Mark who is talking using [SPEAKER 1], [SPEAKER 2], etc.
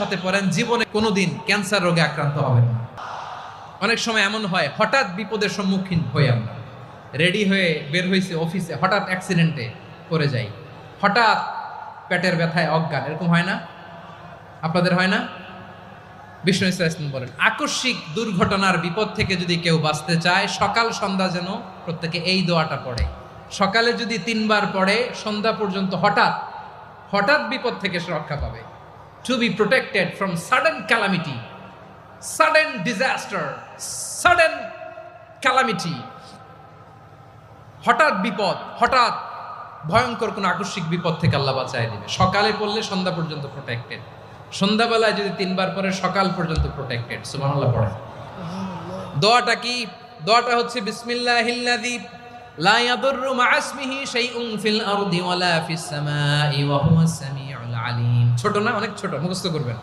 [SPEAKER 1] সাথে পড়েন জীবনে কোনোদিন ক্যান্সার রোগে আক্রান্ত হবেন না। অনেক সময় এমন হয় হঠাৎ বিপদের সম্মুখীন হই আমরা, রেডি হয়ে বের হয়েছে অফিসে, হঠাৎ অ্যাক্সিডেন্টে পড়ে যাই, হঠাৎ পেটের ব্যথায় অজ্ঞান, এরকম হয় না? আপনাদের হয় না? বিষ্ণু ইসলাম বলেন আকস্মিক দুর্ঘটনার বিপদ থেকে যদি কেউ বাঁচতে চায় সকাল সন্ধ্যা যেন প্রত্যেকে এই দোয়াটা পড়ে। সকালে যদি 3 বার পড়ে সন্ধ্যা পর্যন্ত হঠাৎ হঠাৎ বিপদ থেকে সে রক্ষা পাবে। To be protected from sudden calamity, sudden disaster, sudden calamity, হঠাৎ বিপদ, হঠাৎ ভয়ঙ্কর কোন আকস্মিক বিপদ থেকে আল্লাহ বাঁচায় দিবে। সকালে পড়লে সন্ধ্যা পর্যন্ত প্রোটেক্টেড, সন্ধ্যাবেলায় যদি 3 বার পরে সকাল পর্যন্ত প্রোটেক্টেড। সুবহানাল্লাহ পড়ে। দোয়াটা কি? দোয়াটা হচ্ছে বিসমিল্লাহিল্লাযী লা ইয়াদুররু মা'a ইসমিহি শাইউন ফিল আরদি ওয়ালা ফিস সামাই ওয়া হুয়াস সামিউল আলিম। ছোট না? অনেক ছোট, মুখস্থ করবেন।